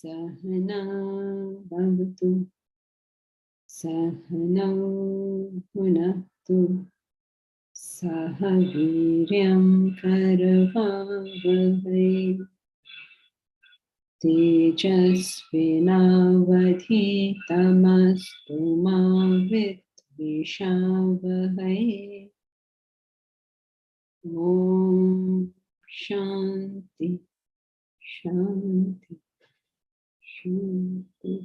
Sahana bhavatu sahanau bhunaktu sahaviryam karavavai tejasvinavadhitamastu ma vidvishavai. Om Shanti Shanti Shanti.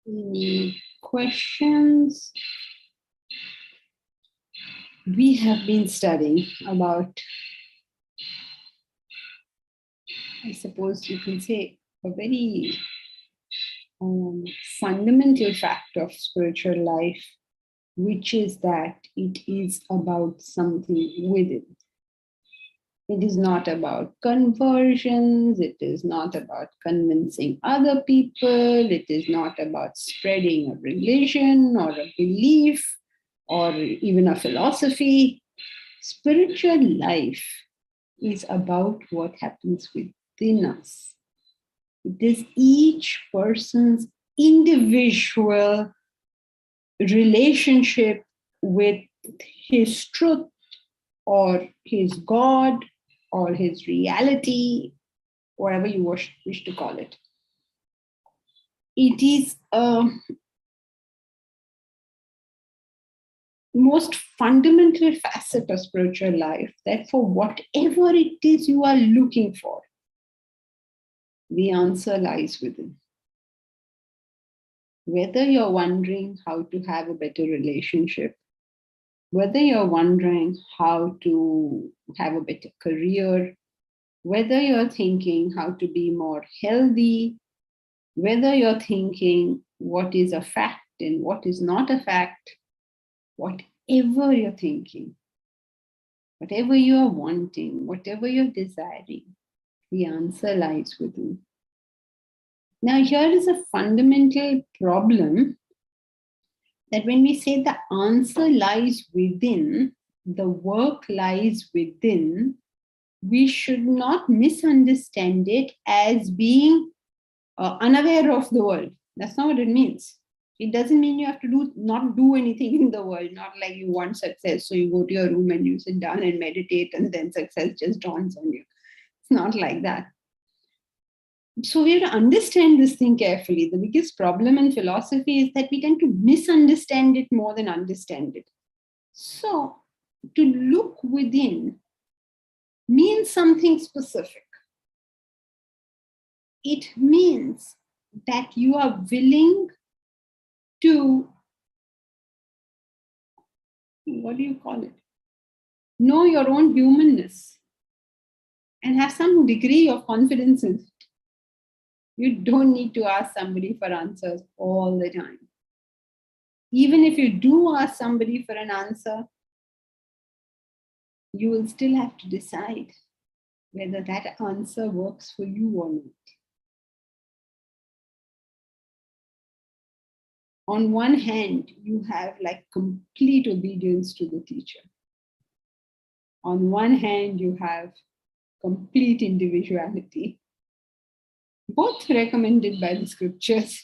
Any questions? We have been studying about, I suppose you can say, a very fundamental fact of spiritual life, which is that it is about something within. It is not about conversions. It is not about convincing other people. It is not about spreading a religion or a belief or even a philosophy. Spiritual life is about what happens within us. It is each person's individual relationship with his truth or his God or his reality, whatever you wish to call it. It is a most fundamental facet of spiritual life that for whatever it is you are looking for, the answer lies within. Whether you're wondering how to have a better relationship, whether you're wondering how to have a better career, whether you're thinking how to be more healthy, whether you're thinking what is a fact and what is not a fact, whatever you're thinking, whatever you're wanting, whatever you're desiring, the answer lies within. Now, here is a fundamental problem that when we say the answer lies within, the work lies within, we should not misunderstand it as being unaware of the world. That's not what it means. It doesn't mean you have to not do anything in the world, not like you want success, so you go to your room and you sit down and meditate and then success just dawns on you. It's not like that. So we have to understand this thing carefully. The biggest problem in philosophy is that we tend to misunderstand it more than understand it. So to look within means something specific. It means that you are willing to, what do you call it? Know your own humanness and have some degree of confidence in it. You don't need to ask somebody for answers all the time. Even if you do ask somebody for an answer, you will still have to decide whether that answer works for you or not. On one hand, you have like complete obedience to the teacher. On one hand, you have complete individuality, both recommended by the scriptures.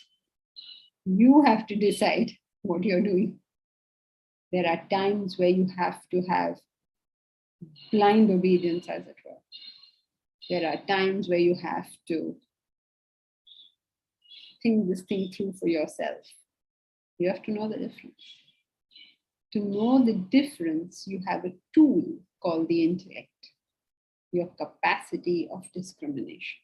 You have to decide what you're doing. There are times where you have to have blind obedience, as it were. There are times where you have to think this thing through for yourself. You have to know the difference. To know the difference, you have a tool called the intellect, your capacity of discrimination.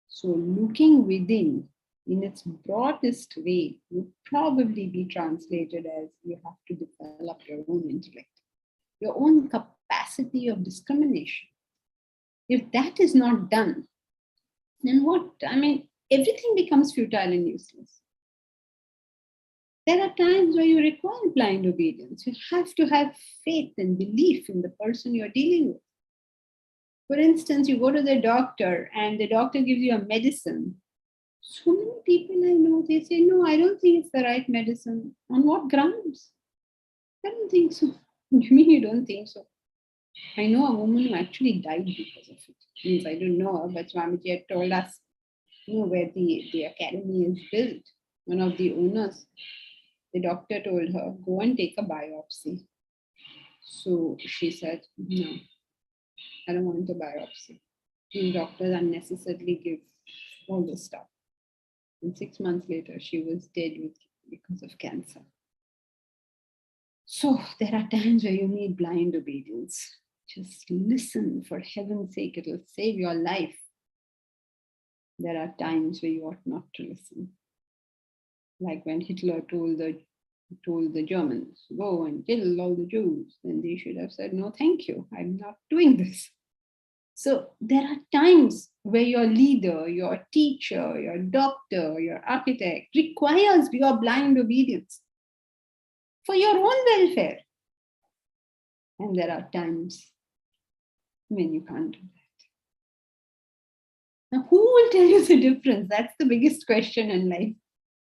So looking within in its broadest way would probably be translated as you have to develop your own intellect, your own capacity of discrimination. If that is not done, then what? Everything becomes futile and useless. There are times where you require blind obedience. You have to have faith and belief in the person you're dealing with. For instance, you go to the doctor and the doctor gives you a medicine. So many people I know, they say, no, I don't think it's the right medicine. On what grounds? I don't think so. You mean you don't think so? I know a woman who actually died because of it. Means I don't know her, but Swamiji had told us, where the academy is built. One of the owners, the doctor told her, go and take a biopsy. So she said, no, I don't want a biopsy. These doctors unnecessarily give all this stuff. And 6 months later, she was dead because of cancer. So there are times where you need blind obedience. Just listen, for heaven's sake, it'll save your life. There are times where you ought not to listen. Like when Hitler told the Germans, go and kill all the Jews, then they should have said, no, thank you, I'm not doing this. So there are times where your leader, your teacher, your doctor, your architect requires your blind obedience for your own welfare. And there are times when you can't do that. Now, who will tell you the difference? That's the biggest question in life.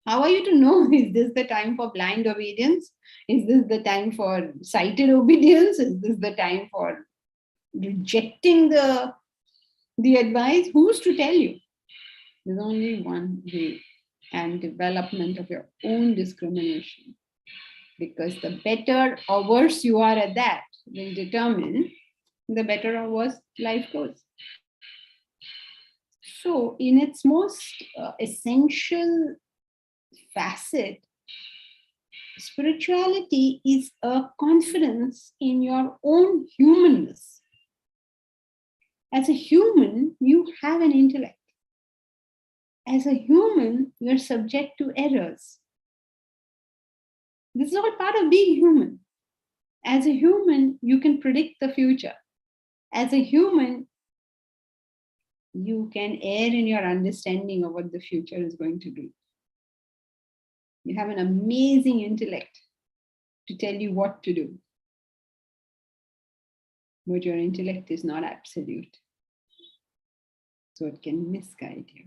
How are you to know? Is this the time for blind obedience? Is this the time for sighted obedience? Is this the time for rejecting the advice? Who's to tell you? There's only one way, and development of your own discrimination. Because the better or worse you are at that will determine the better or worse life goes. So, in its most essential facet, spirituality is a confidence in your own humanness. As a human, you have an intellect. As a human, you're subject to errors. This is all part of being human. As a human, you can predict the future. As a human, you can err in your understanding of what the future is going to be. You have an amazing intellect to tell you what to do. But your intellect is not absolute. So it can misguide you.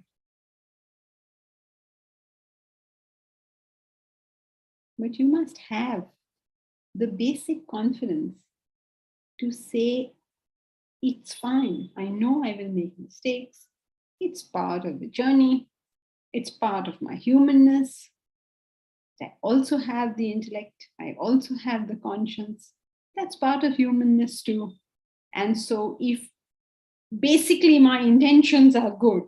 But you must have the basic confidence to say, it's fine. I know I will make mistakes. It's part of the journey. It's part of my humanness. I also have the intellect. I also have the conscience. That's part of humanness too. And so if basically my intentions are good,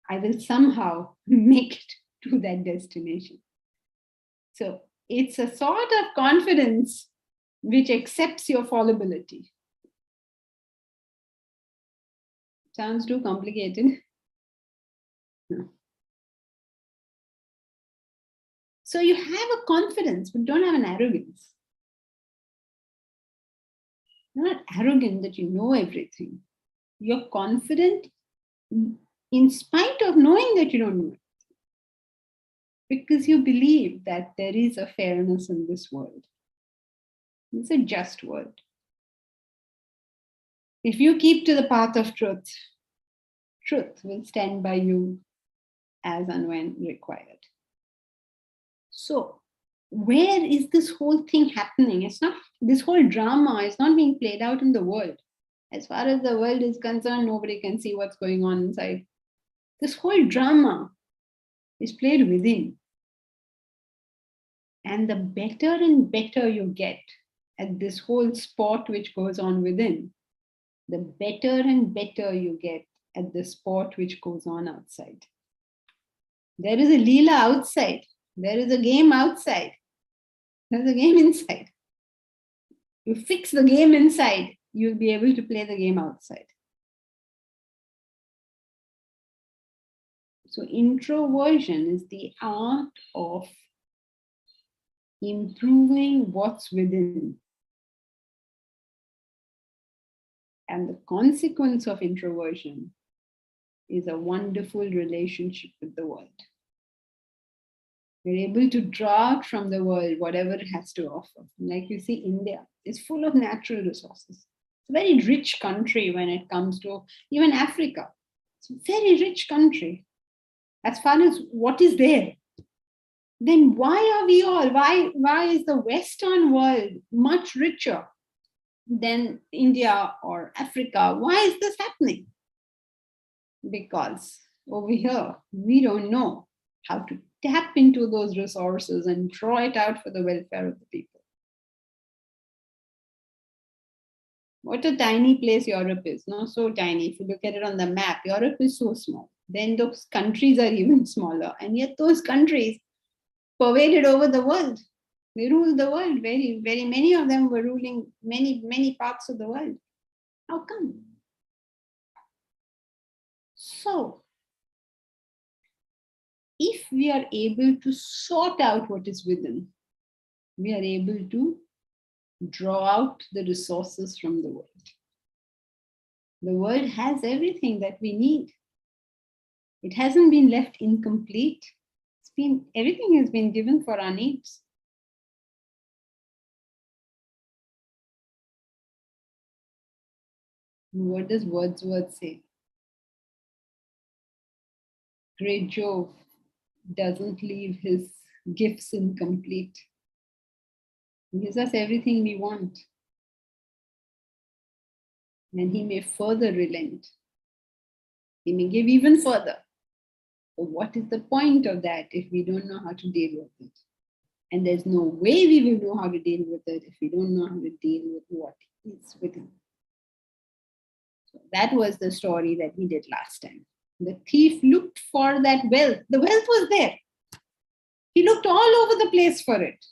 I will somehow make it to that destination. So it's a sort of confidence which accepts your fallibility. Sounds too complicated? No. So you have a confidence, but don't have an arrogance. You're not arrogant that you know everything. You're confident in spite of knowing that you don't know it. Because you believe that there is a fairness in this world. It's a just world. If you keep to the path of truth, truth will stand by you as and when required. So, where is this whole thing happening? It's not, this whole drama is not being played out in the world. As far as the world is concerned, nobody can see what's going on inside. This whole drama is played within. And the better and better you get at this whole sport which goes on within, the better and better you get at the sport which goes on outside. There is a Leela outside. There is a game outside. There's a game inside. You fix the game inside, you'll be able to play the game outside. So introversion is the art of improving what's within. And the consequence of introversion is a wonderful relationship with the world. We're able to draw out from the world whatever it has to offer. Like you see, India is full of natural resources. It's a very rich country when it comes to even Africa. It's a very rich country as far as what is there. Then why are we all, why is the Western world much richer than India or Africa? Why is this happening? Because over here, we don't know how to tap into those resources and draw it out for the welfare of the people. What a tiny place Europe is, no? So tiny. If you look at it on the map, Europe is so small. Then those countries are even smaller. And yet those countries pervaded over the world. They ruled the world. Very, very many of them were ruling many, many parts of the world. How come? So, if we are able to sort out what is within, we are able to draw out the resources from the world. The world has everything that we need. It hasn't been left incomplete. Everything has been given for our needs. What does Wordsworth say? Great Jove doesn't leave his gifts incomplete. He gives us everything we want. And he may further relent. He may give even further. But what is the point of that if we don't know how to deal with it? And there's no way we will know how to deal with it if we don't know how to deal with what is within. So that was the story that we did last time. The thief looked for that wealth. The wealth was there. He looked all over the place for it.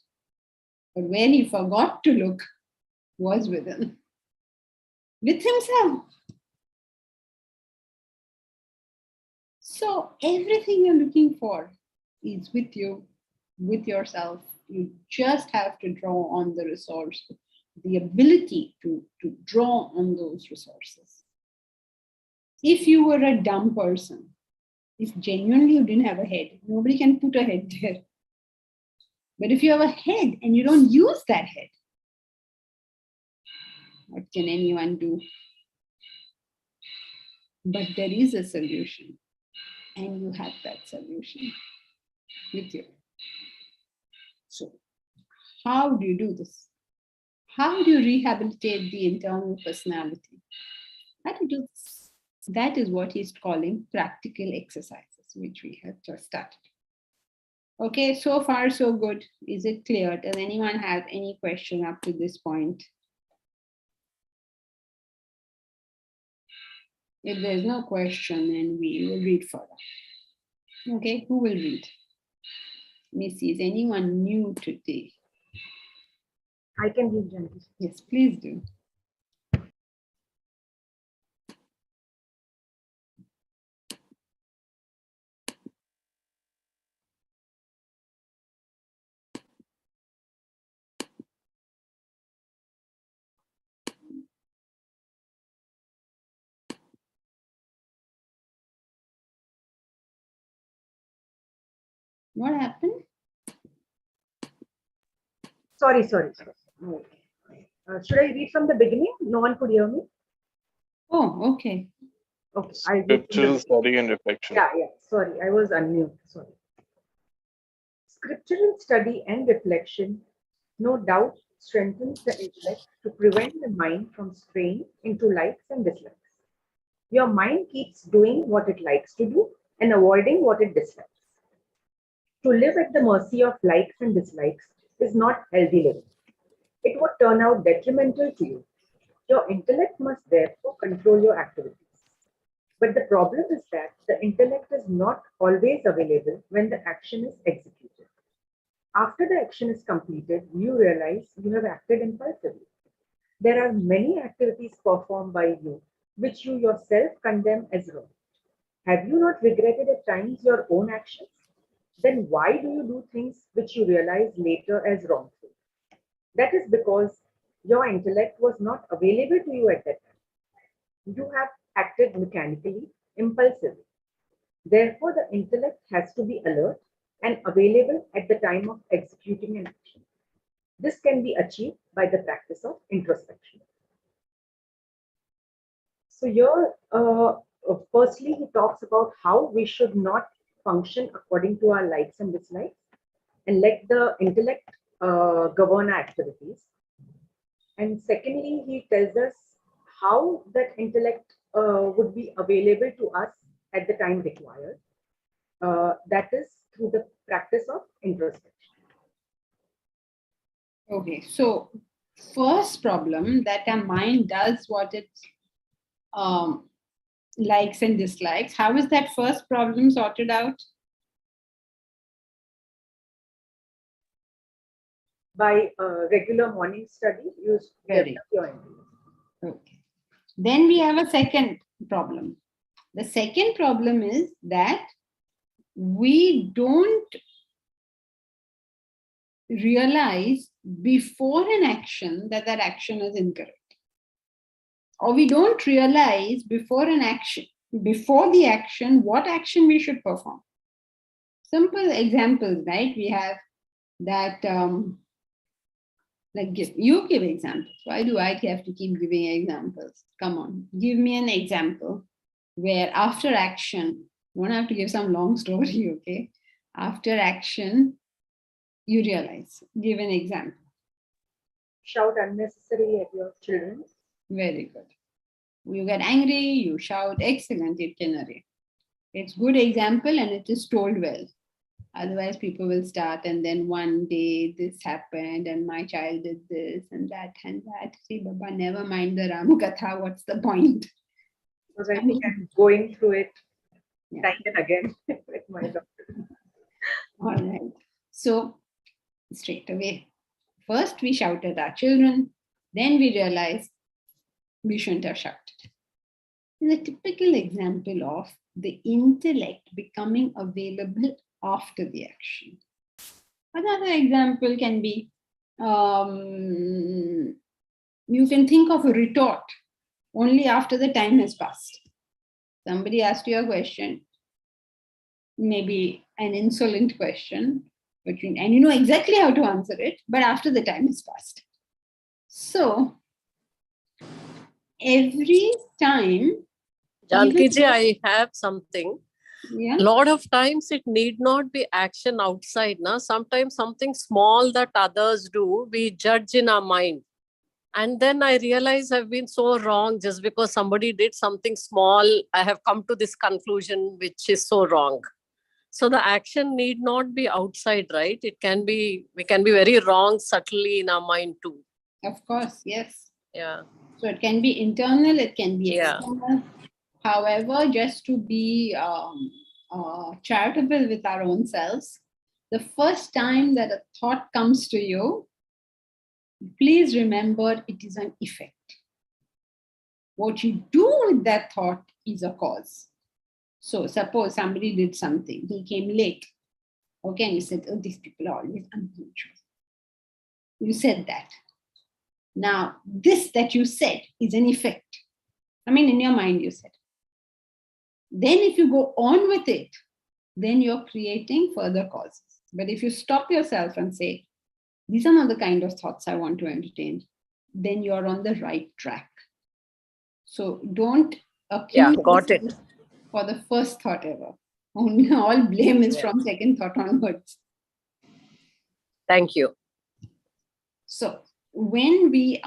But where he forgot to look was within, with himself. So everything you're looking for is with you, with yourself. You just have to draw on the resource, the ability to draw on those resources. If you were a dumb person, if genuinely you didn't have a head, nobody can put a head there. But if you have a head and you don't use that head, what can anyone do? But there is a solution, and you have that solution with you. So, how do you do this? How do you rehabilitate the internal personality? How do you do this? That is what he's calling practical exercises, which we have just started. Okay, so far so good. Is it clear? Does anyone have any question up to this point? If there's no question, then we will read further. Okay, who will read? Missy, is anyone new today? I can read, Janki. Yes, please do. What happened? Sorry. Should I read from the beginning? No one could hear me? Oh, okay. Okay. Scriptural study and reflection. Yeah. Sorry, I was unmute. Sorry. Scriptural study and reflection no doubt strengthens the intellect to prevent the mind from straying into likes and dislikes. Your mind keeps doing what it likes to do and avoiding what it dislikes. To live at the mercy of likes and dislikes is not healthy living. It would turn out detrimental to you. Your intellect must therefore control your activities. But the problem is that the intellect is not always available when the action is executed. After the action is completed, you realize you have acted impulsively. There are many activities performed by you which you yourself condemn as wrong. Have you not regretted at times your own actions? Then why do you do things which you realize later as wrongful? That is because your intellect was not available to you at that time. You have acted mechanically, impulsively. Therefore, the intellect has to be alert and available at the time of executing an action. This can be achieved by the practice of introspection. So here, firstly, he talks about how we should not function according to our likes and dislikes and let the intellect govern our activities. And secondly, he tells us how that intellect would be available to us at the time required. That is through the practice of introspection. Okay, so first problem that our mind does what it likes and dislikes. How is that first problem sorted out? By regular morning study, you Very develop your intellect. okay. Then we have a second problem. The second problem is that we don't realize before an action that that action is incorrect. Or we don't realize before an action, before the action, what action we should perform. Simple examples, right? We have that, you give examples. Why do I have to keep giving examples? Come on, give me an example where after action, you won't have to give some long story, okay? After action, you realize. Give an example. Shout unnecessarily at your children. Very good. You get angry, you shout, excellent itinerary. It's good example and it is told well. Otherwise, people will start and then one day this happened and my child did this and that and that. See, Baba, never mind the Ram Katha. What's the point? Because I think I'm going through it time and again with my daughter. All right. So, straight away, first we shout at our children, then we realize we shouldn't have shouted. It's a typical example of the intellect becoming available after the action. Another example can be, you can think of a retort only after the time has passed. Somebody asked you a question, maybe an insolent question, but and you know exactly how to answer it, but after the time has passed. So, every time, Janki ji, I have something. Yeah. A lot of times it need not be action outside. Na? Sometimes something small that others do, we judge in our mind. And then I realize I've been so wrong just because somebody did something small. I have come to this conclusion, which is so wrong. So the action need not be outside, right? It can be, we can be very wrong subtly in our mind too. Of course, yes. Yeah. So it can be internal, it can be Yeah. external. However, just to be charitable with our own selves, the first time that a thought comes to you, please remember it is an effect. What you do with that thought is a cause. So suppose somebody did something, he came late. Okay, and you said, oh, these people are always unpunctual. You said that. Now, this that you said is an effect. I mean, in your mind, you said. Then if you go on with it, then you're creating further causes. But if you stop yourself and say, these are not the kind of thoughts I want to entertain, then you're on the right track. So don't accuse got it. for the first thought ever. Only all blame is from second thought onwards. Thank you. So when we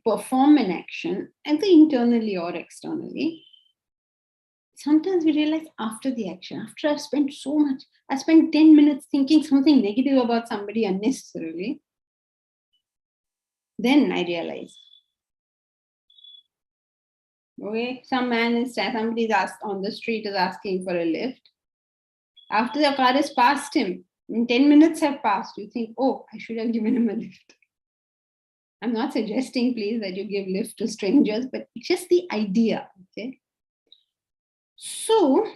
perform an action, either internally or externally, sometimes we realize after the action, after I spent 10 minutes thinking something negative about somebody unnecessarily, then I realize, okay, somebody is asked on the street is asking for a lift. After the car has passed him, 10 minutes have passed, you think, oh, I should have given him a lift. I'm not suggesting, please, that you give lift to strangers, but it's just the idea, okay? So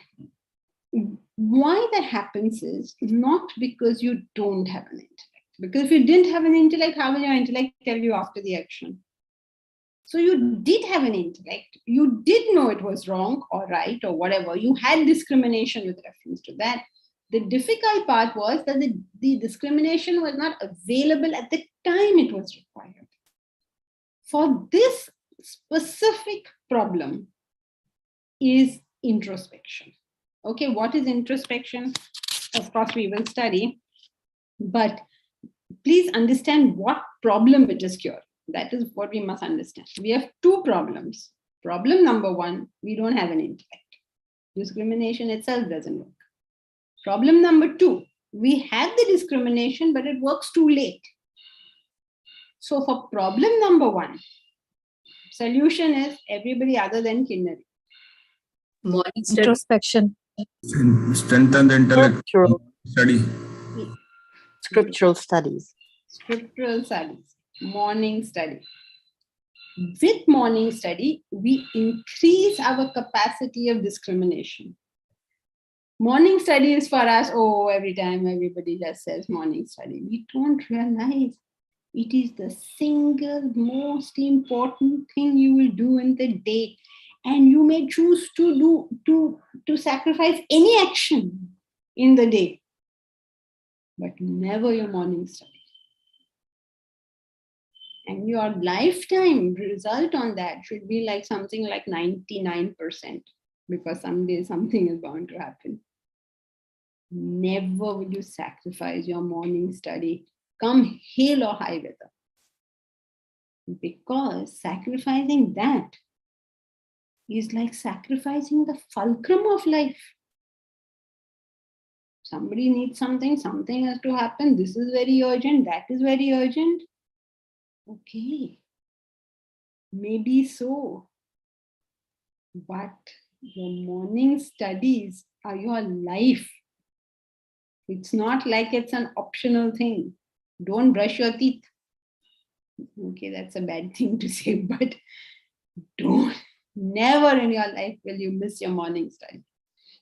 why that happens is not because you don't have an intellect. Because if you didn't have an intellect, how will your intellect tell you after the action? So you did have an intellect. You did know it was wrong or right or whatever. You had discrimination with reference to that. The difficult part was that the discrimination was not available at the time it was required. For this specific problem is introspection. Okay, what is introspection? Of course, we will study, but please understand what problem it is curing. That is what we must understand. We have two problems. Problem number one, we don't have an intellect. Discrimination itself doesn't work. Problem number two, we have the discrimination, but it works too late. So for problem number one, solution is everybody other than Kinnari. Introspection. Strengthen the intellect. Study. Scriptural studies. Scriptural studies, morning study. With morning study, we increase our capacity of discrimination. Morning study is for us, oh, every time everybody just says morning study. We don't realize it is the single most important thing you will do in the day. And you may choose to sacrifice any action in the day, but never your morning study. And your lifetime result on that should be like something like 99%, because someday something is bound to happen. Never will you sacrifice your morning study, come hail or high weather. Because sacrificing that is like sacrificing the fulcrum of life. Somebody needs something has to happen. This is very urgent, that is very urgent. Okay, maybe so. But your morning studies are your life. It's not like it's an optional thing. Don't brush your teeth. Okay, that's a bad thing to say, but never in your life will you miss your morning study.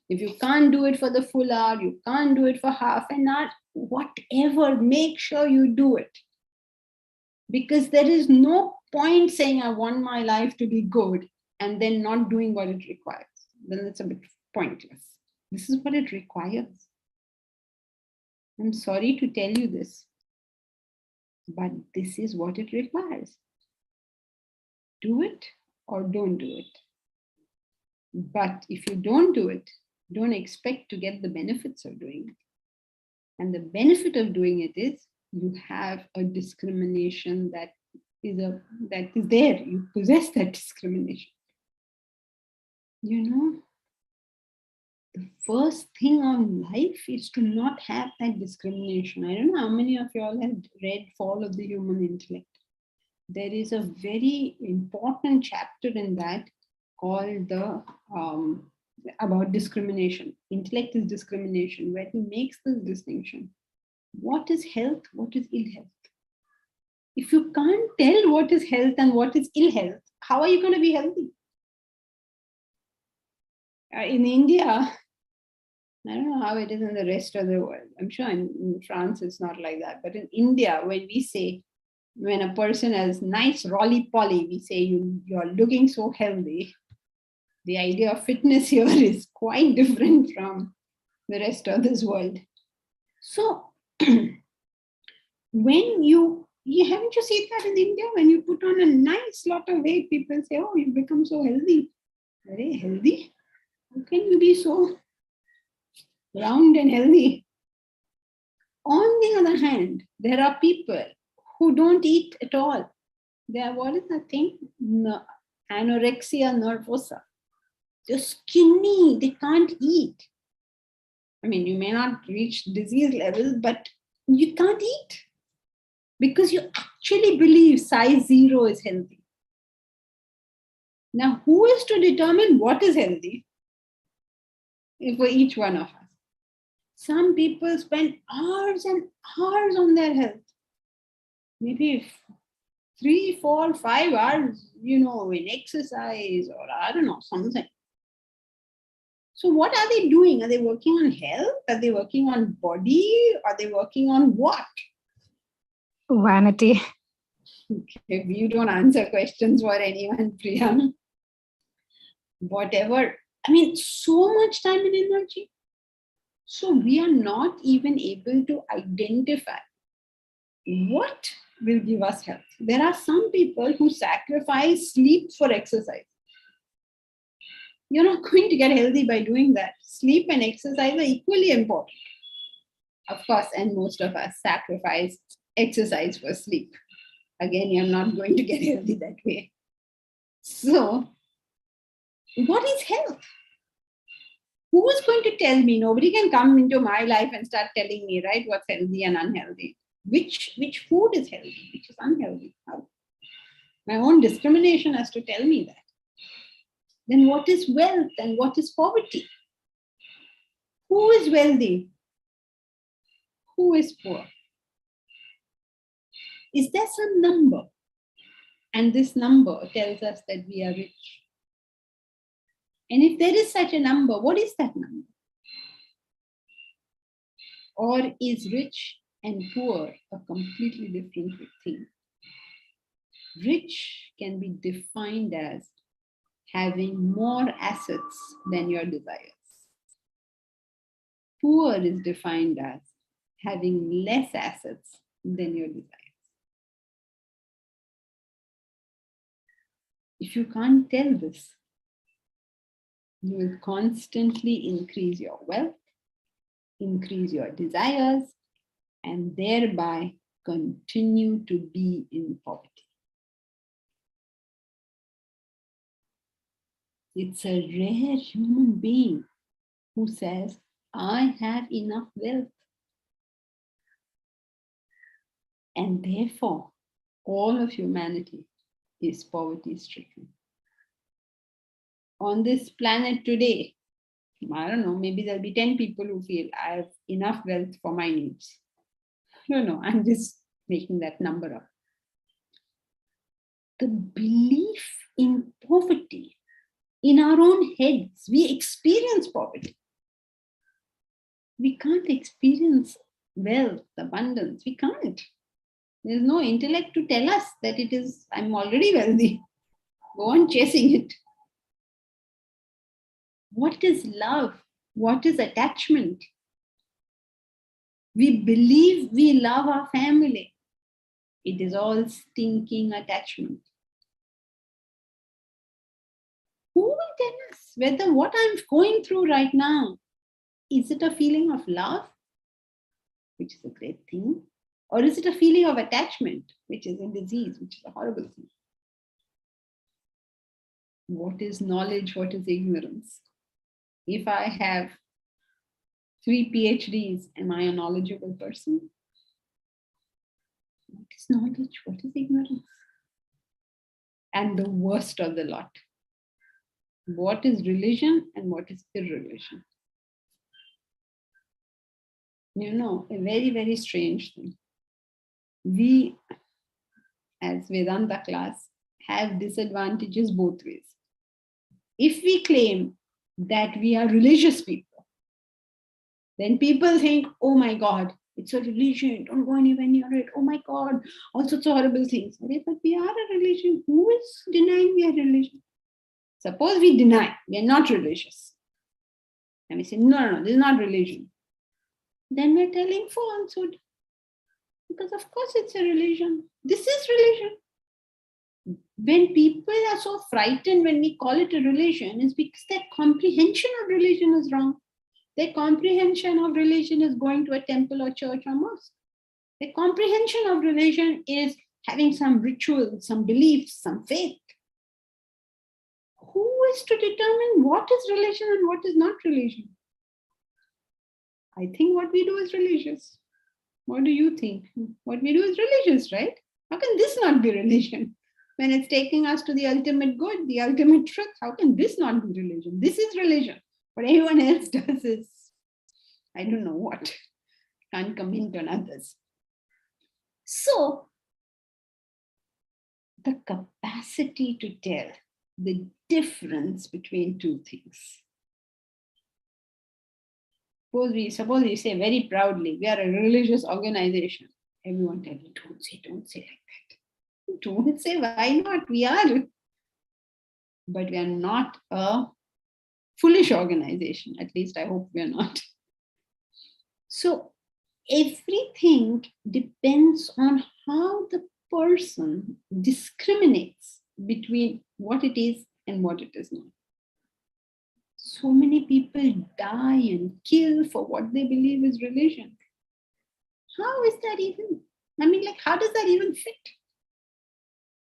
If you can't do it for the full hour, you can't do it for half an hour, whatever, make sure you do it. Because there is no point saying I want my life to be good and then not doing what it requires. Then it's a bit pointless. This is what it requires. I'm sorry to tell you this, but this is what it requires. Do it or don't do it. But if you don't do it, don't expect to get the benefits of doing it. And the benefit of doing it is you have a discrimination that is there. You possess that discrimination. You know, the first thing on life is to not have that discrimination. I don't know how many of you all have read Fall of the Human Intellect. There is a very important chapter in that called about discrimination. Intellect is discrimination, where he makes this distinction. What is health? What is ill health? If you can't tell what is health and what is ill health, how are you going to be healthy? In India, I don't know how it is in the rest of the world. I'm sure in France it's not like that. But in India, when a person has nice roly-poly, we say you're looking so healthy. The idea of fitness here is quite different from the rest of this world. So when you haven't you seen that in India, when you put on a nice lot of weight, people say, oh, you become so healthy. Very healthy? How can you be so round and healthy? On the other hand, there are people who don't eat at all. They are, what is that thing? No, anorexia nervosa. They're skinny, they can't eat. I mean, you may not reach disease level, but you can't eat because you actually believe size 0 is healthy. Now, who is to determine what is healthy for each one of us? Some people spend hours and hours on their health. Maybe 3, 4, 5 hours, in exercise or I don't know, something. So what are they doing? Are they working on health? Are they working on body? Are they working on what? Vanity. Okay, you don't answer questions for anyone, Priya. Whatever. I mean, so much time and energy. So we are not even able to identify what will give us health. There are some people who sacrifice sleep for exercise. You're not going to get healthy by doing that. Sleep and exercise are equally important. Of course, and most of us sacrifice exercise for sleep. Again, you're not going to get healthy that way. So, what is health? Who is going to tell me? Nobody can come into my life and start telling me, right, what's healthy and unhealthy. Which food is healthy, which is unhealthy? How? My own discrimination has to tell me that. Then what is wealth and what is poverty? Who is wealthy? Who is poor? Is there some number? And this number tells us that we are rich. And if there is such a number, what is that number? Or is rich and poor a completely different thing? Rich can be defined as having more assets than your desires. Poor is defined as having less assets than your desires. If you can't tell this, you will constantly increase your wealth, increase your desires, and thereby continue to be in poverty. It's a rare human being who says, I have enough wealth. And therefore, all of humanity is poverty-stricken. On this planet today, I don't know, maybe there'll be 10 people who feel I have enough wealth for my needs. No, I'm just making that number up. The belief in poverty, in our own heads, we experience poverty. We can't experience wealth, abundance. We can't. There's no intellect to tell us that it is, I'm already wealthy. Go on chasing it. What is love? What is attachment? We believe we love our family. It is all stinking attachment. Who will tell us whether what I'm going through right now, is it a feeling of love, which is a great thing, or is it a feeling of attachment, which is a disease, which is a horrible thing? What is knowledge? What is ignorance? If I have 3 PhDs, am I a knowledgeable person? What is knowledge? What is ignorance? And the worst of the lot. What is religion and what is irreligion? A very, very strange thing. We, as Vedanta class, have disadvantages both ways. If we claim that we are religious people, then people think, oh my God, it's a religion, don't go anywhere near it. Oh my God, all sorts of horrible things. Okay, but we are a religion. Who is denying we are a religion? Suppose we deny we are not religious. And we say, no, this is not religion. Then we're telling falsehood. Because of course it's a religion. This is religion. When people are so frightened when we call it a religion, it's because their comprehension of religion is wrong. Their comprehension of religion is going to a temple or church or mosque. Their comprehension of religion is having some ritual, some beliefs, some faith. Who is to determine what is religion and what is not religion? I think what we do is religious. What do you think? What we do is religious, right? How can this not be religion? When it's taking us to the ultimate good, the ultimate truth, how can this not be religion? This is religion. What anyone else does is, I don't know what. Can't comment on others. So, the capacity to tell the difference between two things. Suppose we say very proudly, we are a religious organization. Everyone tell you, don't say like that. Don't say, why not? We are. But we are not a foolish organization. At least I hope we are not. So everything depends on how the person discriminates between what it is and what it is not. So many people die and kill for what they believe is religion. How is that even? I mean, like, how does that even fit?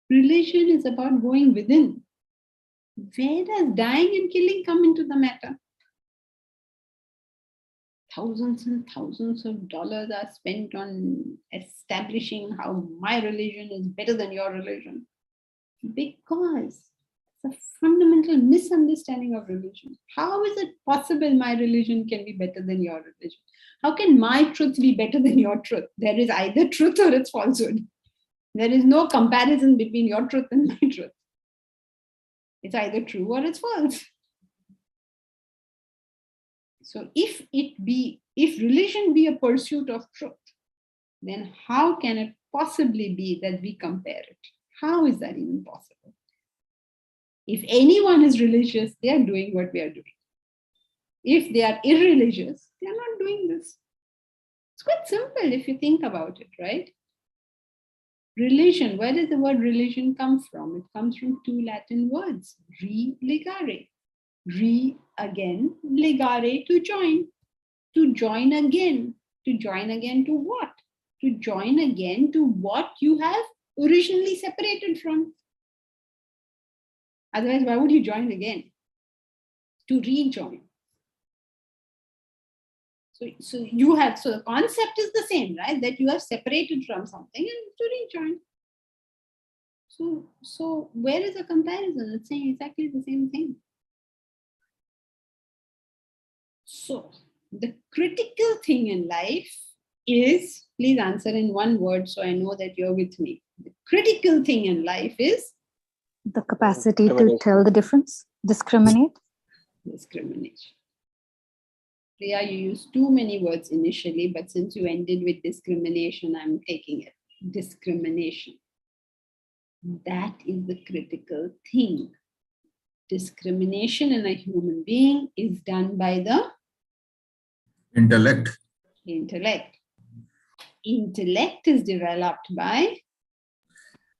Religion is about going within. Where does dying and killing come into the matter? Thousands and thousands of dollars are spent on establishing how my religion is better than your religion. Because it's a fundamental misunderstanding of religion. How is it possible my religion can be better than your religion? How can my truth be better than your truth? There is either truth or it's falsehood. There is no comparison between your truth and my truth. It's either true or it's false. So if religion be a pursuit of truth, then how can it possibly be that we compare it? How is that even possible? If anyone is religious, they are doing what we are doing. If they are irreligious, they are not doing this. It's quite simple if you think about it, right? Religion, where does the word religion come from? It comes from two Latin words, re-ligare. Re again, ligare to join. To join again. To join again to what? To join again to what you have originally separated from. Otherwise, why would you join again? To rejoin. So the concept is the same, right? That you have separated from something and to rejoin. So where is the comparison? It's saying exactly the same thing. So the critical thing in life is, please answer in one word so I know that you're with me. The critical thing in life is? The capacity to tell the difference, discriminate. Discrimination. Priya, you used too many words initially, but since you ended with discrimination, I'm taking it. Discrimination. That is the critical thing. Discrimination in a human being is done by the Intellect. intellect. Intellect is developed by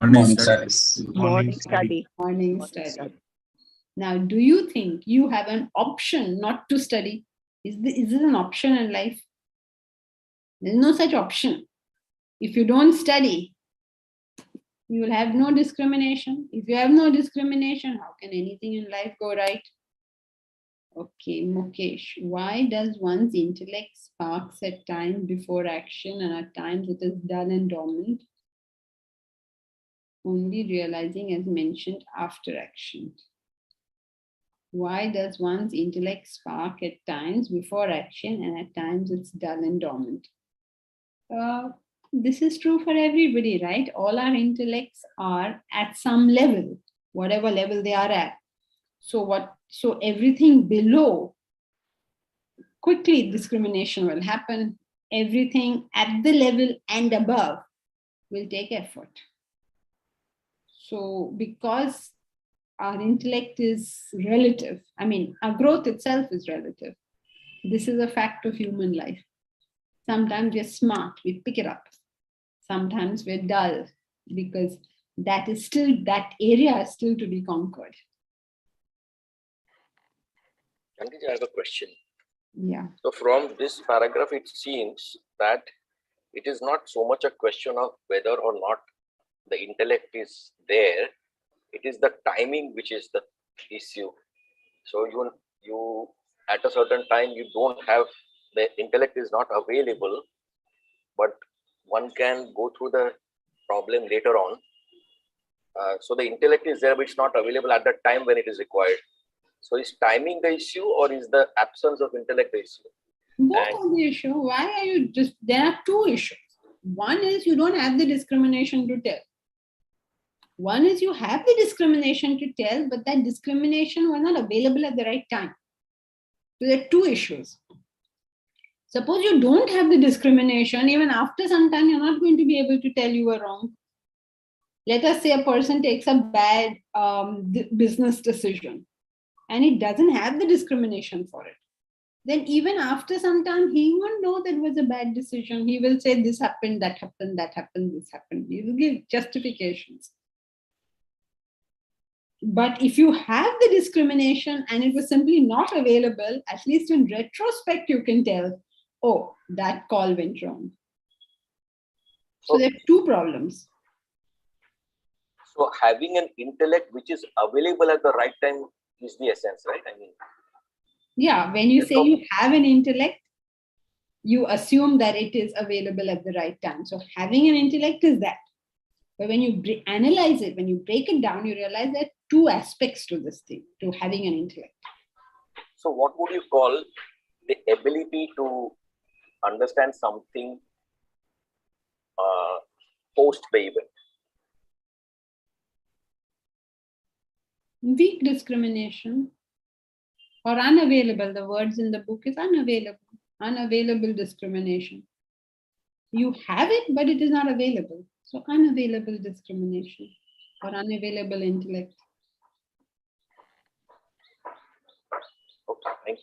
Morning studies. Morning study. morning study. Now, do you think you have an option not to study? Is this an option in life? There's no such option. If you don't study, you will have no discrimination. If you have no discrimination, how can anything in life go right? Okay, Mukesh, why does one's intellect sparks at times before action and at times it is dull and dormant? Only realizing as mentioned after action. Why does one's intellect spark at times before action and at times it's dull and dormant? This is true for everybody, right? All our intellects are at some level, whatever level they are at. So everything below, quickly discrimination will happen. Everything at the level and above will take effort. So because our intellect is relative, I mean, our growth itself is relative. This is a fact of human life. Sometimes we're smart, we pick it up. Sometimes we're dull because that area is still to be conquered. I have a question. Yeah. So from this paragraph, it seems that it is not so much a question of whether or not the intellect is there. It is the timing which is the issue. So you at a certain time you don't have, the intellect is not available, but one can go through the problem later on. So the intellect is there, but it's not available at the time when it is required. So is timing the issue, or is the absence of intellect the issue? Both are the issue. Why are you just, there are two issues. One is you don't have the discrimination to tell. One is you have the discrimination to tell, but that discrimination was not available at the right time. So there are two issues. Suppose you don't have the discrimination, even after some time, you're not going to be able to tell you were wrong. Let us say a person takes a bad business decision and it doesn't have the discrimination for it. Then even after some time, he won't know that it was a bad decision. He will say this happened, that happened, that happened, this happened. He will give justifications. But if you have the discrimination and it was simply not available, at least in retrospect, you can tell, oh, that call went wrong. So there are two problems. So having an intellect which is available at the right time is the essence, right? I mean, yeah, when you say you have an intellect, you assume that it is available at the right time. So having an intellect is that. But when you analyze it, when you break it down, you realize there are two aspects to this thing, to having an intellect. So what would you call the ability to understand something post the event? Weak discrimination or unavailable. The words in the book is unavailable. Unavailable discrimination. You have it, but it is not available. So unavailable discrimination or unavailable intellect. Okay, thank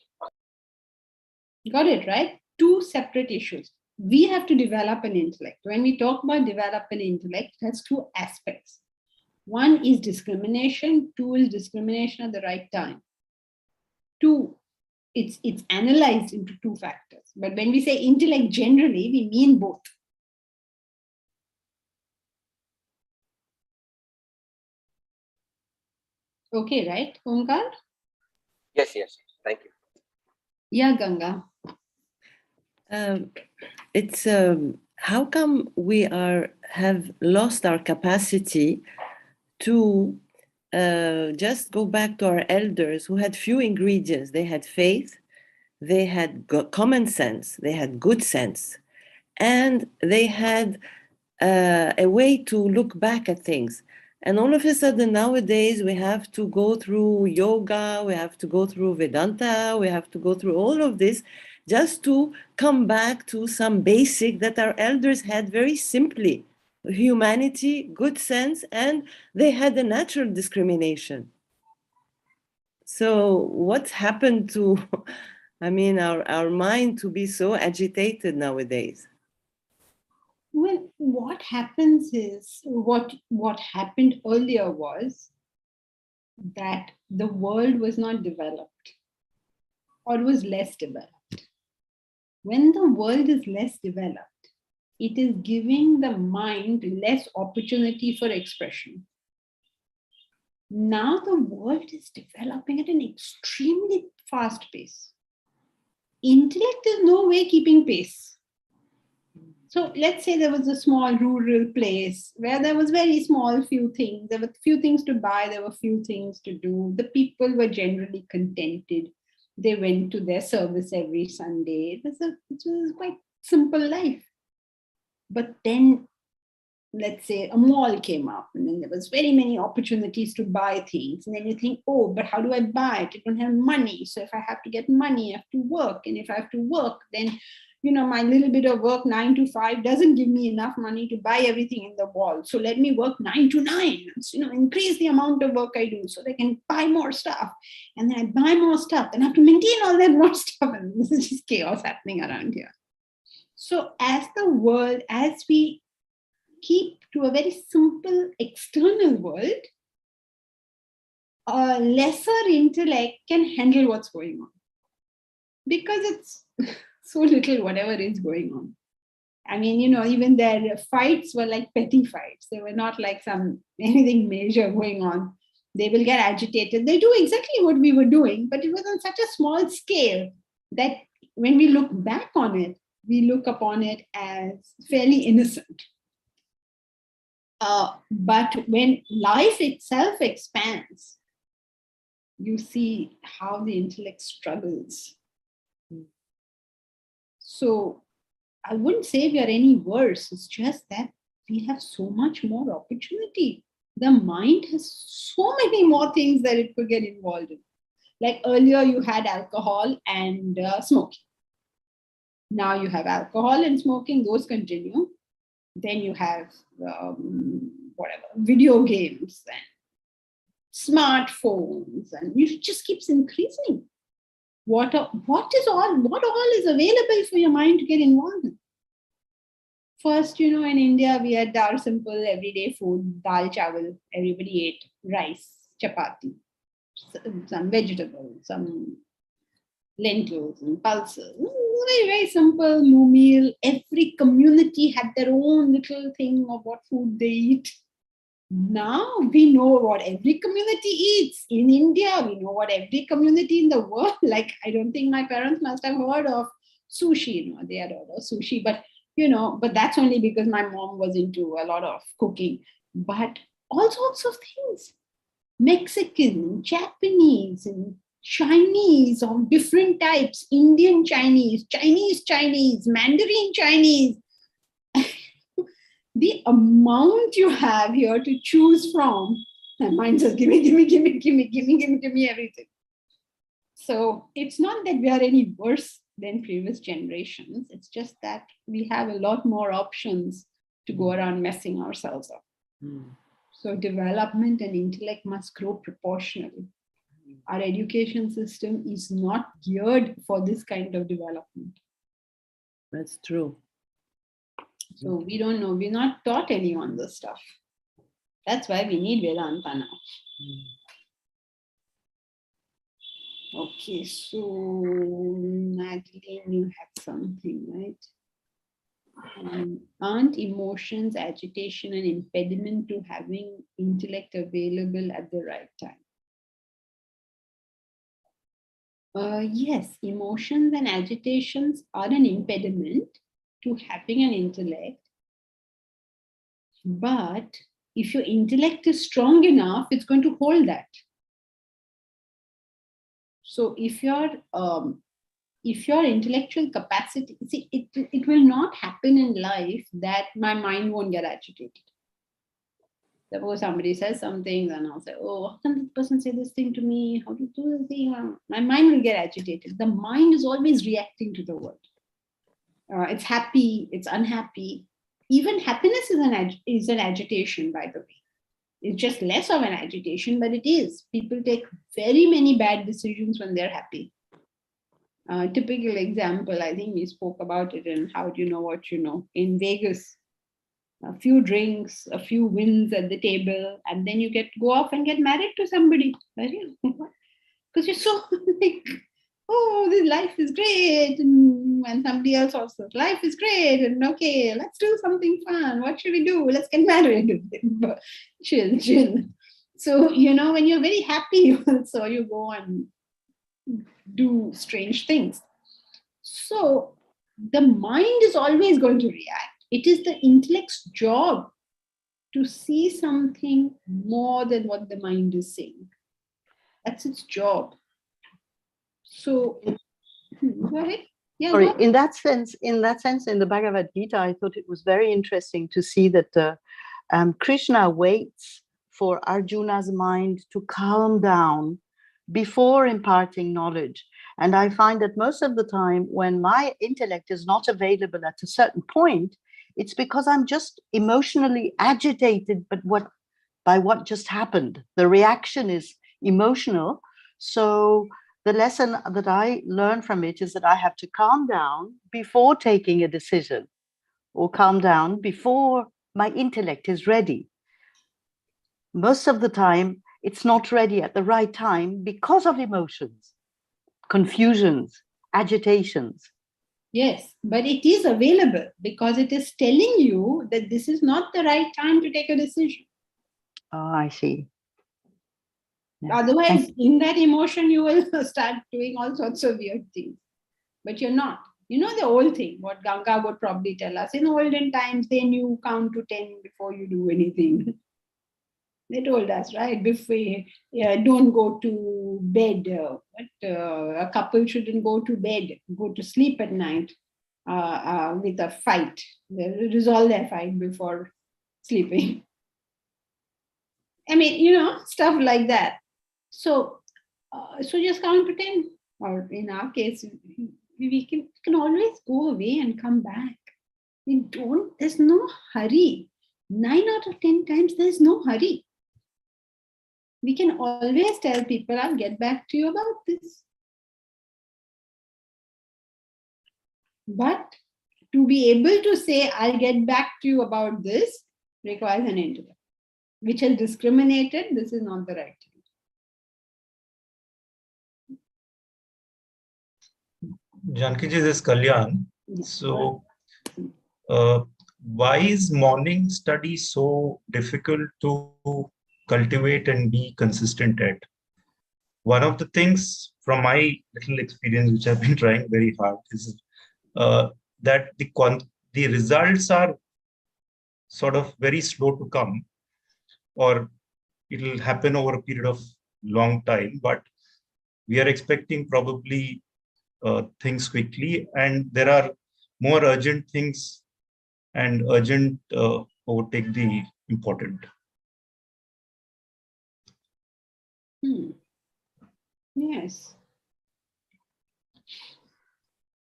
you. Got it, right? Two separate issues. We have to develop an intellect. When we talk about develop an intellect, it has two aspects. One is discrimination. Two is discrimination at the right time. Two, it's analyzed into two factors. But when we say intellect generally, we mean both. Okay, right, Omkar? Yes, thank you. Yeah, Ganga. It's how come we have lost our capacity to just go back to our elders who had few ingredients. They had faith, they had common sense, they had good sense, and they had a way to look back at things. And all of a sudden nowadays we have to go through yoga, we have to go through Vedanta, we have to go through all of this just to come back to some basic that our elders had very simply: humanity, good sense, and they had a natural discrimination. So what happened to, I mean, our mind to be so agitated nowadays? Well, what happens is, what happened earlier was that the world was not developed or was less developed. When the world is less developed, it is giving the mind less opportunity for expression. Now the world is developing at an extremely fast pace. Intellect is no way keeping pace. So let's say there was a small rural place where there was very small few things. There were few things to buy. There were few things to do. The people were generally contented. They went to their service every Sunday. It was quite simple life. But then, let's say a mall came up and then there was very many opportunities to buy things. And then you think, oh, but how do I buy it? I don't have money. So if I have to get money, I have to work. And if I have to work, then my little bit of work 9 to 5 doesn't give me enough money to buy everything in the wall. So let me work 9 to 9, increase the amount of work I do so they can buy more stuff. And then I buy more stuff, then I have to maintain all that more stuff. And this is just chaos happening around here. So as we keep to a very simple external world, a lesser intellect can handle what's going on. Because it's so little whatever is going on. I mean, even their fights were like petty fights. They were not like anything major going on. They will get agitated. They do exactly what we were doing, but it was on such a small scale that when we look back on it, we look upon it as fairly innocent. But when life itself expands, you see how the intellect struggles. So I wouldn't say we are any worse. It's just that we have so much more opportunity. The mind has so many more things that it could get involved in. Like earlier, you had alcohol and smoking. Now you have alcohol and smoking, those continue. Then you have video games and smartphones, and it just keeps increasing. What all is available for your mind to get involved in? First, in India, we had our simple everyday food, dal chawal, everybody ate rice, chapati, some vegetables, some lentils and pulses. Very, very simple meal. Every community had their own little thing of what food they eat. Now we know what every community eats. In India, we know what every community in the world. Like, I don't think my parents must have heard of sushi. They had heard of sushi, but that's only because my mom was into a lot of cooking. But all sorts of things. Mexican, Japanese, and Chinese of different types, Indian Chinese, Chinese, Mandarin Chinese. The amount you have here to choose from, my mind says, give me everything. So it's not that we are any worse than previous generations. It's just that we have a lot more options to go around messing ourselves up. So development and intellect must grow proportionally. Our education system is not geared for this kind of development. That's true. So we don't know. We're not taught anyone this stuff. That's why we need Vedanta now. Okay, so Madeline, you had something, right? Aren't emotions, agitation, an impediment to having intellect available at the right time? Yes, emotions and agitations are an impediment to having an intellect. But if your intellect is strong enough, it's going to hold that. So if your intellectual capacity, see, it will not happen in life that my mind won't get agitated. Suppose somebody says something, then I'll say, oh, how can this person say this thing to me? How do you do this thing? My mind will get agitated. The mind is always reacting to the world. It's happy, it's unhappy. Even happiness is an agitation, by the way. It's just less of an agitation, but it is. People take very many bad decisions when they're happy. Typical example, I think we spoke about it in How Do You Know What You Know? In Vegas, a few drinks, a few wins at the table, and then you go off and get married to somebody. Because you're so like, oh, this life is great. And somebody else also, life is great. And okay, let's do something fun. What should we do? Let's get married. Chill. So, when you're very happy, so you go and do strange things. So the mind is always going to react. It is the intellect's job to see something more than what the mind is saying. That's its job. So, go ahead. Yeah, Sorry, in that sense, in the Bhagavad Gita, I thought it was very interesting to see that Krishna waits for Arjuna's mind to calm down before imparting knowledge. And I find that most of the time when my intellect is not available at a certain point, it's because I'm just emotionally agitated by what just happened. The reaction is emotional. So the lesson that I learn from it is that I have to calm down before taking a decision, or calm down before my intellect is ready. Most of the time, it's not ready at the right time because of emotions, confusions, agitations. Yes, but it is available because it is telling you that this is not the right time to take a decision. Oh, I see. Yeah. Otherwise, in that emotion, you will start doing all sorts of weird things. But you're not. You know the old thing, what Ganga would probably tell us. In olden times, they knew count to 10 before you do anything. They told us, right? Before, don't go to bed. A couple shouldn't go to bed, go to sleep at night with a fight. They resolve their fight before sleeping. I mean, stuff like that. So just count to 10. Or in our case, we can always go away and come back. There's no hurry. 9 out of 10 times, there's no hurry. We can always tell people, I'll get back to you about this. But to be able to say, I'll get back to you about this requires an intellect, which has discriminated, this is not the right thing. Janki ji, this is Kalyan. So, why is morning study so difficult to cultivate and be consistent at? One of the things from my little experience, which I've been trying very hard, is that the results are sort of very slow to come, or it'll happen over a period of long time, but we are expecting probably things quickly, and there are more urgent things, and urgent overtake the important. Yes.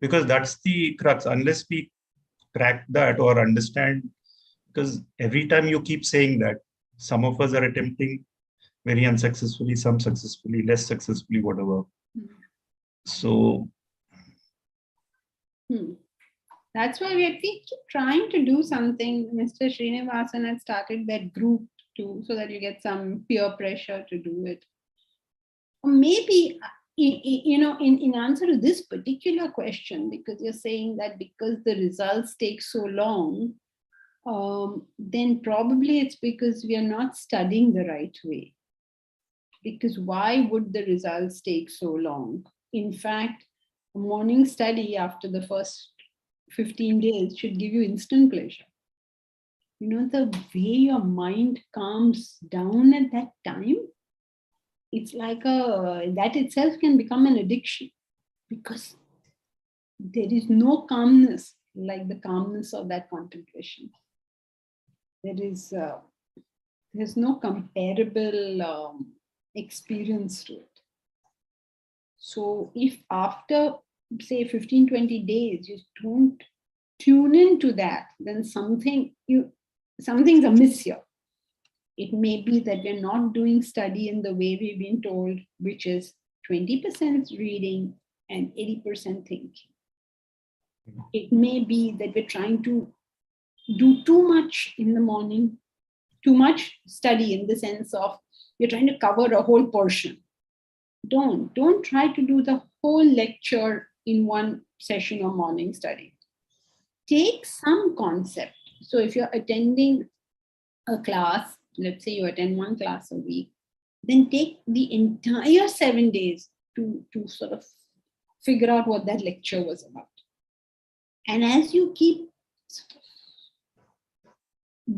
Because that's the crux. Unless we crack that or understand, because every time you keep saying that, some of us are attempting very unsuccessfully, some successfully, less successfully, whatever. So that's why we keep trying to do something. Mr. Srinivasan had started that group too, so that you get some peer pressure to do it. Or maybe, in answer to this particular question, because you're saying that because the results take so long, then probably it's because we are not studying the right way. Because why would the results take so long? In fact, a morning study after the first 15 days should give you instant pleasure. The way your mind calms down at that time, it's like that itself can become an addiction, because there is no calmness like the calmness of that contemplation. There's no comparable experience to it. So if after, say, 15, 20 days, you don't tune into that, then something's amiss here. It may be that we're not doing study in the way we've been told, which is 20% reading and 80% thinking. It may be that we're trying to do too much in the morning, too much study in the sense of you're trying to cover a whole portion. Don't try to do the whole lecture in one session of morning study. Take some concept. So if you're attending a class, let's say you attend one class a week, then take the entire 7 days to sort of figure out what that lecture was about. And as you keep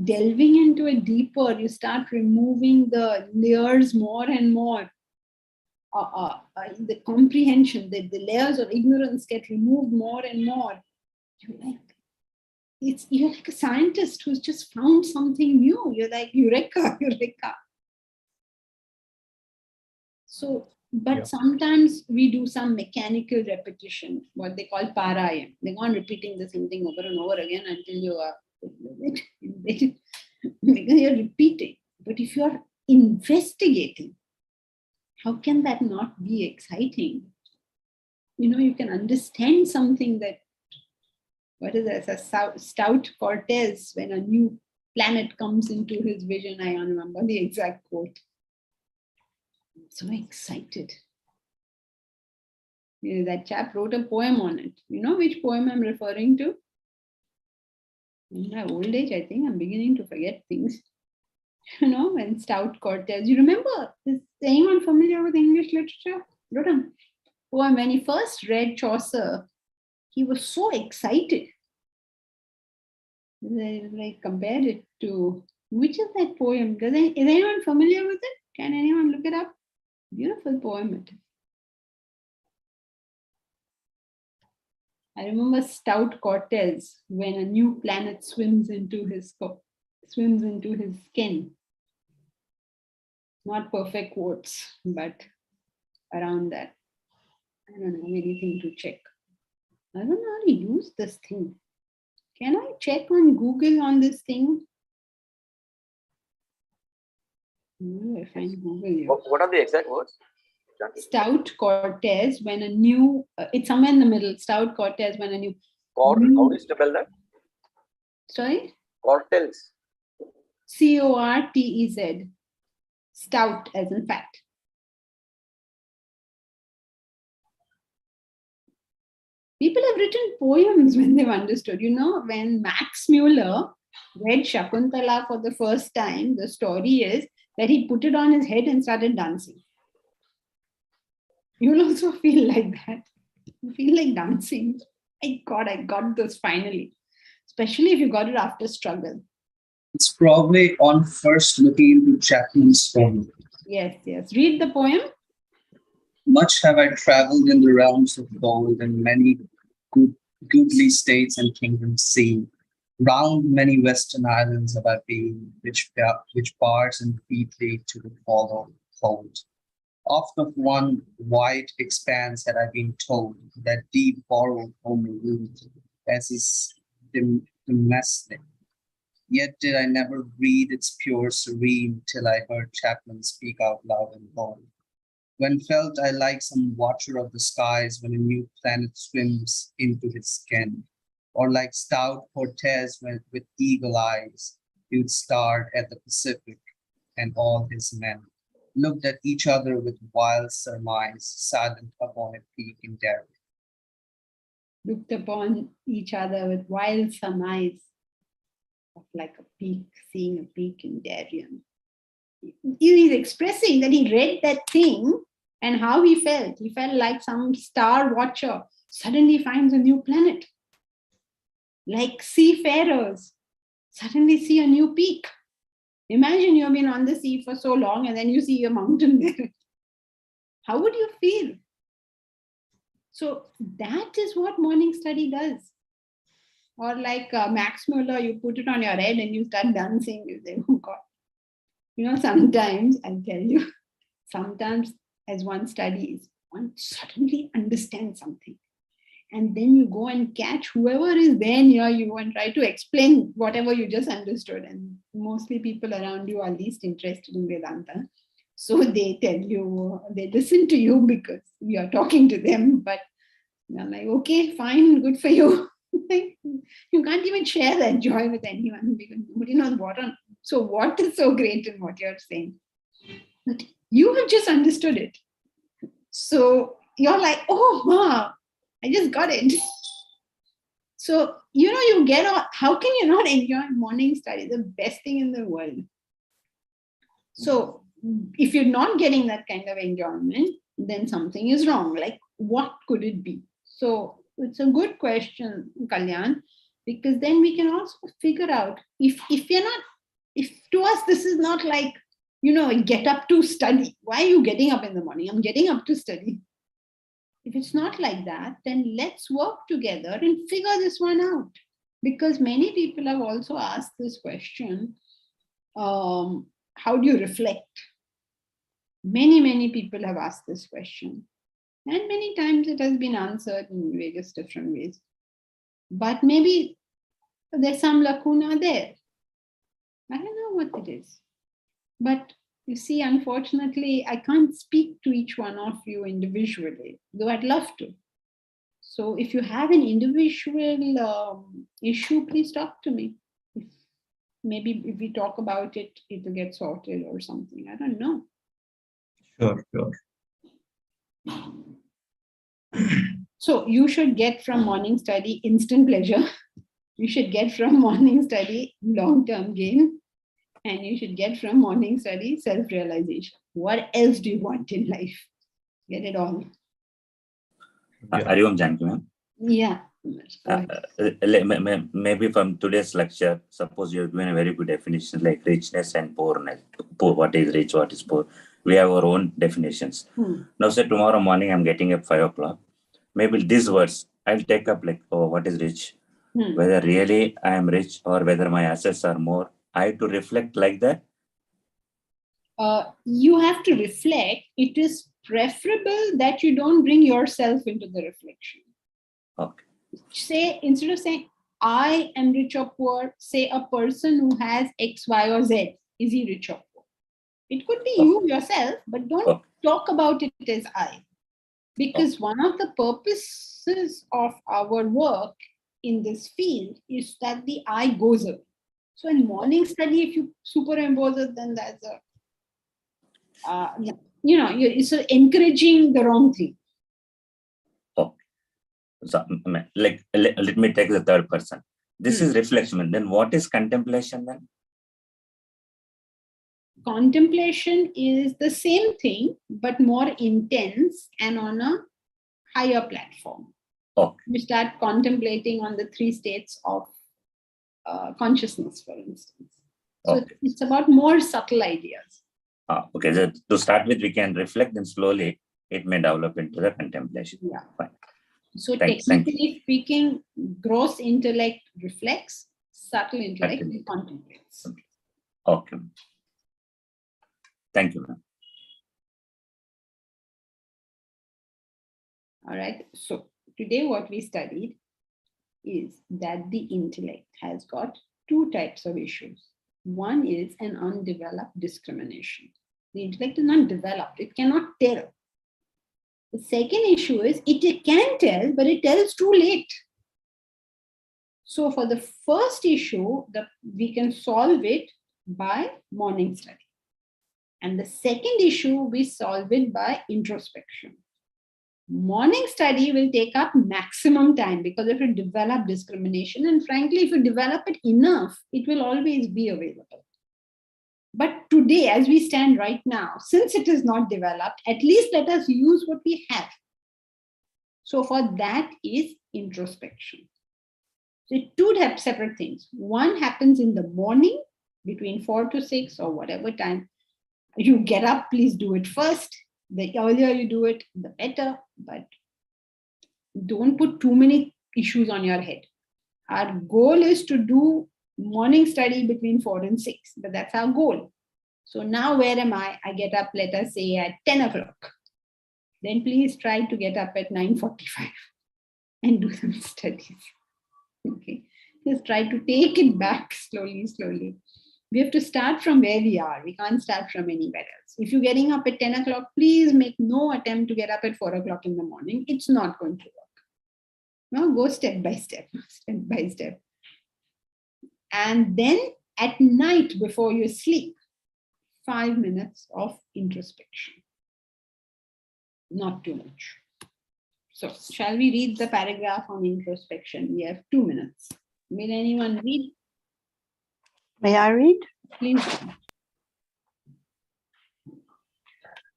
delving into it deeper, you start removing the layers more and more. The comprehension, the layers of ignorance get removed more and more. You're like a scientist who's just found something new. You're like, eureka, eureka. So, but sometimes we do some mechanical repetition, what they call parayam. They go on repeating the same thing over and over again until you are, because you're repeating. But if you're investigating, how can that not be exciting? You can understand something that, what is this, a stout Cortez, when a new planet comes into his vision, I don't remember the exact quote. I'm so excited. That chap wrote a poem on it. You know which poem I'm referring to? In my old age, I think I'm beginning to forget things. When Stout Cortez, you remember, is anyone familiar with English literature? Wrote a poem. When he first read Chaucer, he was so excited. They compared it to, which is that poem? Is anyone familiar with it? Can anyone look it up? Beautiful poem it is. I remember Stout Cortez, when a new planet swims into his skin. Not perfect quotes, but around that. I don't know, anything to check. I don't know how to use this thing. Can I check on Google on this thing? I find Google here. What are the exact words? Stout Cortez, when a new, it's somewhere in the middle. Stout Cortez, when a new. How do you spell that? Sorry? Cortez. Cortez. Stout, as in fact. People have written poems when they've understood. When Max Muller read Shakuntala for the first time, the story is that he put it on his head and started dancing. You'll also feel like that. You feel like dancing. My God, I got this finally. Especially if you got it after struggle. It's probably on first looking into Chapman's poem. Yes. Read the poem. Much have I traveled in the realms of gold, and many goodly states and kingdoms seen. Round many western islands have I been, which bars and feet lead to the follow cold. Oft of one wide expanse had I been told, that deep borrowed homely root, as is domestic. Yet did I never read its pure serene, till I heard Chapman speak out loud and bold. When felt I like some watcher of the skies, when a new planet swims into his skin, or like Stout Cortez with eagle eyes, you'd start at the Pacific, and all his men looked at each other with wild surmise, silent upon a peak in Darien. Looked upon each other with wild surmise, like a peak, seeing a peak in Darien. He's expressing that he read that thing and how he felt. He felt like some star watcher suddenly finds a new planet. Like seafarers suddenly see a new peak. Imagine you've been on the sea for so long and then you see a mountain there. How would you feel? So that is what morning study does. Or like Max Muller, you put it on your head and you start dancing. You say, oh God. Sometimes, I'll tell you, sometimes as one studies, one suddenly understands something. And then you go and catch whoever is there near you and try to explain whatever you just understood. And mostly people around you are least interested in Vedanta. So they tell you, they listen to you because we are talking to them. But they're like, okay, fine, good for you. You can't even share that joy with anyone because nobody knows what on. So what is so great in what you're saying? But you have just understood it. So you're like, oh, wow, I just got it. So, you get, how can you not enjoy morning study? The best thing in the world. So if you're not getting that kind of enjoyment, then something is wrong. Like, what could it be? So it's a good question, Kalyan, because then we can also figure out if to us, this is not like, get up to study. Why are you getting up in the morning? I'm getting up to study. If it's not like that, then let's work together and figure this one out. Because many people have also asked this question, how do you reflect? Many people have asked this question. And many times it has been answered in various different ways. But maybe there's some lacuna there. I don't know what it is. But you see, unfortunately, I can't speak to each one of you individually, though I'd love to. So if you have an individual issue, please talk to me. Maybe if we talk about it, it'll get sorted or something. I don't know. Sure. So you should get from morning study instant pleasure. You should get from morning study long-term gain. And you should get from morning study self-realization. What else do you want in life? Get it all. Hari Om Janki, ma'am. Yeah. Maybe from today's lecture, suppose you're given a very good definition like richness and poorness. Poor, what is rich, what is poor? We have our own definitions. Now, say tomorrow morning I'm getting up 5 o'clock. Maybe these words I'll take up like, oh, what is rich? Whether really I am rich or whether my assets are more. I have to reflect like that. You have to reflect. It is preferable that you don't bring yourself into the reflection. Okay. Say, instead of saying, I am rich or poor, say a person who has X, Y, or Z. Is he rich or poor? It could be you yourself, but don't talk about it as I. Because one of the purposes of our work in this field is that the I goes away. So in morning study, if you superimpose it, then that's a, you're sort of encouraging the wrong thing. So, like, let me take the third person. This is reflection. Then what is contemplation then? Contemplation is the same thing, but more intense and on a higher platform. You start contemplating on the 3 states of consciousness, for instance. So it's about more subtle ideas. Okay, so to start with, we can reflect, and slowly it may develop into the contemplation. Yeah. Fine. So technically speaking, gross intellect reflects, subtle intellect contemplates. Okay. Thank you, ma'am. All right. So today what we studied is that the intellect has got 2 types of issues. One is an undeveloped discrimination. The intellect is not developed. It cannot tell. The second issue is it can tell, but it tells too late. So for the first issue, we can solve it by morning study. And the second issue, we solve it by introspection. Morning study will take up maximum time because if you develop discrimination, and frankly, if you develop it enough, it will always be available. But today, as we stand right now, since it is not developed, at least let us use what we have. So for that is introspection. So 2 have separate things. One happens in the morning between 4 to 6 or whatever time you get up, please do it first. The earlier you do it, the better, but don't put too many issues on your head. Our goal is to do morning study between 4 and 6, but that's our goal. So now where am I? I get up, let us say at 10 o'clock. Then please try to get up at 9:45 and do some studies. Okay, just try to take it back slowly. We have to start from where we are. We can't start from anywhere else. If you're getting up at 10 o'clock, please make no attempt to get up at 4 o'clock in the morning. It's not going to work. Now go step by step. And then at night before you sleep, 5 minutes of introspection. Not too much. So shall we read the paragraph on introspection? We have 2 minutes. Will anyone read? May I read? Please.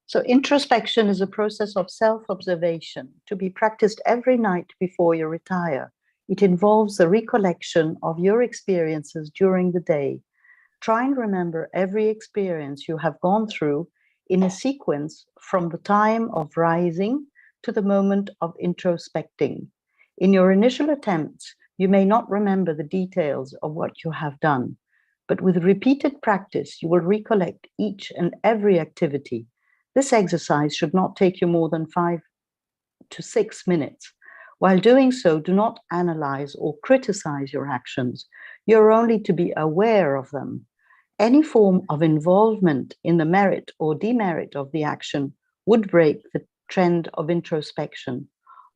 So introspection is a process of self-observation to be practiced every night before you retire. It involves the recollection of your experiences during the day. Try and remember every experience you have gone through in a sequence from the time of rising to the moment of introspecting. In your initial attempts, you may not remember the details of what you have done, but with repeated practice, you will recollect each and every activity. This exercise should not take you more than 5 to 6 minutes. While doing so, do not analyze or criticize your actions. You're only to be aware of them. Any form of involvement in the merit or demerit of the action would break the trend of introspection.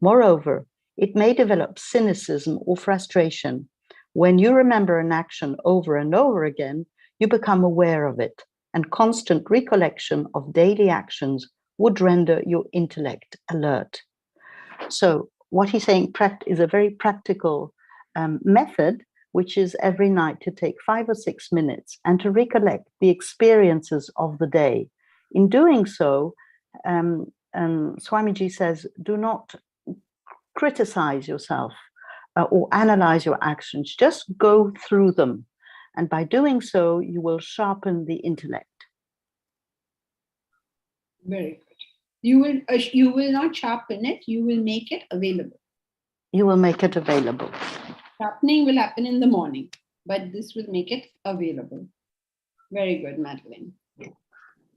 Moreover, it may develop cynicism or frustration. When you remember an action over and over again, you become aware of it, and constant recollection of daily actions would render your intellect alert. So what he's saying is a very practical method, which is every night to take 5 or 6 minutes and to recollect the experiences of the day. In doing so, Swamiji says, do not criticize yourself or analyze your actions, just go through them. And by doing so, you will sharpen the intellect. Very good. You will not sharpen it, you will make it available. You will make it available. Sharpening will happen in the morning, but this will make it available. Very good, Madeline.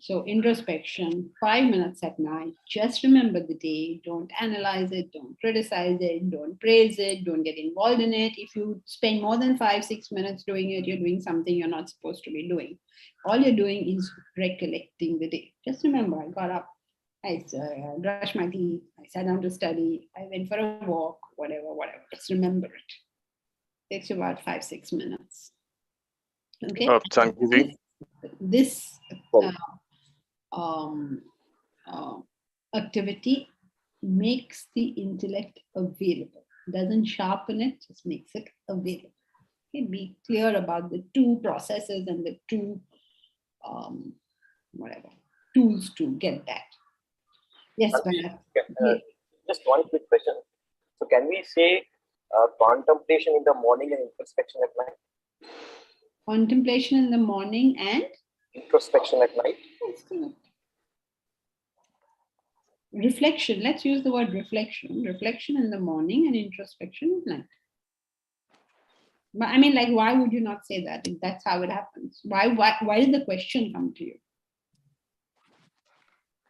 So introspection, 5 minutes at night. Just remember the day. Don't analyze it. Don't criticize it. Don't praise it. Don't get involved in it. If you spend more than 5-6 minutes doing it, you're doing something you're not supposed to be doing. All you're doing is recollecting the day. Just remember, I got up, I brushed my teeth, I sat down to study, I went for a walk, whatever. Just remember it. Takes about 5-6 minutes. Okay. This activity makes the intellect available. Doesn't sharpen it, just makes it available. Okay, be clear about the two processes and the two tools to get that. Yes, just one quick question. So can we say contemplation in the morning and introspection at night? Contemplation in the morning and introspection at night? Yes, correct. Reflection. Let's use the word reflection. Reflection in the morning and introspection at night. But I mean, like, why would you not say that if that's how it happens? Why did the question come to you?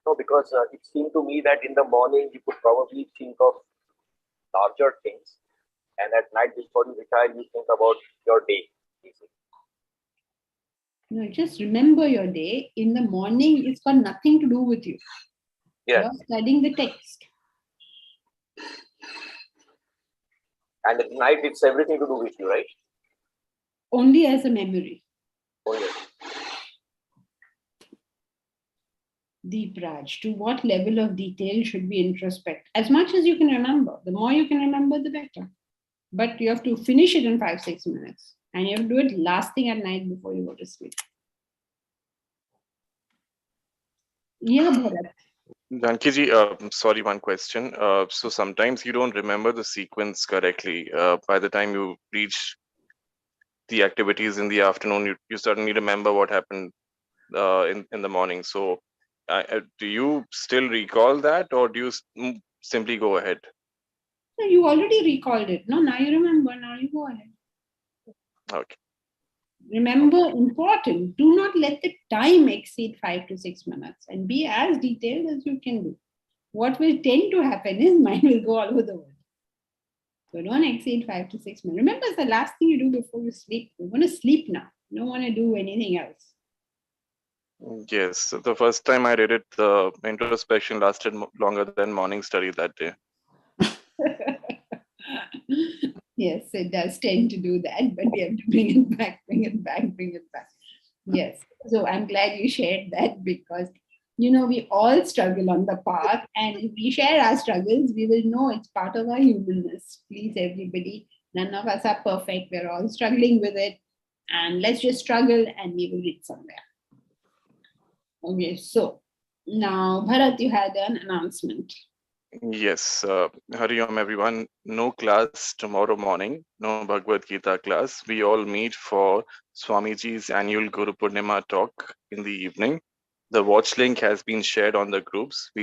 No, because it seemed to me that in the morning you could probably think of larger things, and at night before you retire, you think about your day. No, just remember your day. In the morning, it's got nothing to do with you. Yeah. You're studying the text. And at night, it's everything to do with you, right? Only as a memory. Oh, yes. Deep Raj, to what level of detail should we introspect? As much as you can remember. The more you can remember, the better. But you have to finish it in 5-6 minutes. And you have to do it last thing at night before you go to sleep. Yeah, Bharat. Jankiji, sorry, one question. So sometimes you don't remember the sequence correctly. By the time you reach the activities in the afternoon, you suddenly remember what happened in the morning. So do you still recall that, or do you simply go ahead? No, you already recalled it. No, now you remember. Now you go ahead. Okay. Remember, important, do not let the time exceed 5 to 6 minutes and be as detailed as you can do. What will tend to happen is mind will go all over the world. So don't exceed 5 to 6 minutes. Remember, it's the last thing you do before you sleep. You're going to sleep now. You don't want to do anything else. Yes. So the first time I did it, the introspection lasted longer than morning study that day. Yes, it does tend to do that, but we have to bring it back. Yes. So I'm glad you shared that because, we all struggle on the path, and if we share our struggles, we will know it's part of our humanness. Please, everybody, none of us are perfect. We're all struggling with it, and let's just struggle and we will reach somewhere. Okay, so now, Bharat, you had an announcement. Yes, Hari Om everyone. No class tomorrow morning, no Bhagavad Gita class. We all meet for Swamiji's annual Guru Purnima talk in the evening. The watch link has been shared on the groups. We